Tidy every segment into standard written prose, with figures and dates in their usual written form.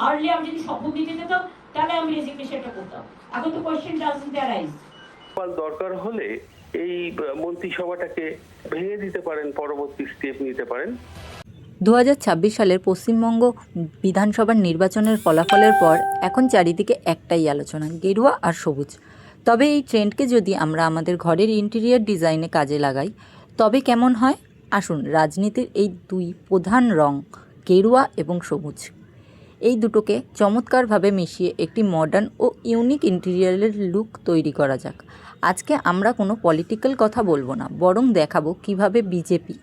Hardly আমি যদি শপথ দিতে যেতাম তাহলে আমি রেজিগনেশনটা করতাম। এখন তো কোয়েশ্চেন ডাজন্ট অ্যারাইজ। দরকার হলে এই মন্ত্রিসভাটাকে ভেঙে দিতে পারেন, পরবর্তী স্টেপ নিতে পারেন। 2026 সালের পশ্চিমবঙ্গ বিধানসভার নির্বাচনের ফলাফলের পর এখন চারিদিকে একটাই আলোচনা, গেরুয়া আর সবুজ। তবে এই ট্রেন্ডকে যদি আমরা আমাদের ঘরের ইন্টেরিয়ার ডিজাইনে কাজে লাগাই তবে কেমন হয়? আসুন, রাজনীতির এই দুই প্রধান রং গেরুয়া এবং সবুজ, এই দুটোকে চমৎকারভাবে মিশিয়ে একটি মডার্ন ও ইউনিক ইন্টেরিয়ারের লুক তৈরি করা যাক। আজকে আমরা কোনো পলিটিক্যাল কথা বলবো না, বরং দেখাবো কিভাবে বিজেপি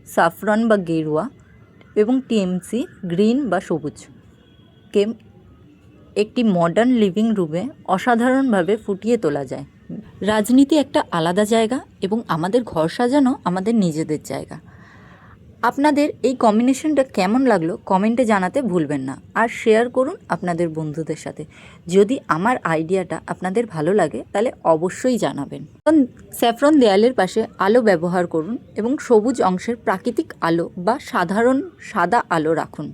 সাফরন বা গেরুয়া এবং টিএমসি গ্রিন বা সবুজকে একটি মডার্ন লিভিং রুমে অসাধারণভাবে ফুটিয়ে তোলা যায়। রাজনীতি একটা আলাদা জায়গা এবং আমাদের ঘর সাজানো আমাদের নিজেদের জায়গা। আপনাদের এই কম্বিনেশনটা কেমন লাগলো কমেন্টে জানাতে ভুলবেন না, আর শেয়ার করুন আপনাদের বন্ধুদের সাথে। যদি আমার আইডিয়াটা আপনাদের ভালো লাগে তাহলে অবশ্যই জানাবেন। স্যাফরন দেয়ালের পাশে আলো ব্যবহার করুন এবং সবুজ অংশের প্রাকৃতিক আলো বা সাধারণ সাদা আলো রাখুন।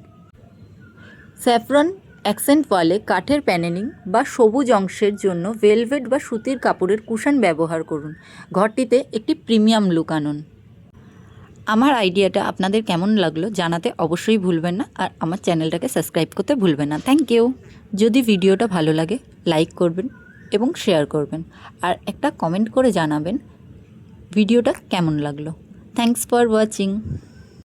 স্যাফরন অ্যাকসেন্ট ওয়ালে কাঠের প্যানেলিং বা সবুজ অংশের জন্য ভেলভেট বা সুতির কাপড়ের কুশন ব্যবহার করুন। ঘরটিতে একটি প্রিমিয়াম লুক আনুন। আমার আইডিয়াটা আপনাদের কেমন লাগলো জানাতে অবশ্যই ভুলবেন না, আর আমার চ্যানেলটাকে সাবস্ক্রাইব করতে ভুলবেন না। Thank you. যদি ভিডিওটা ভালো লাগে লাইক করবেন এবং শেয়ার করবেন, আর একটা কমেন্ট করে জানাবেন ভিডিওটা কেমন লাগলো। Thanks for watching.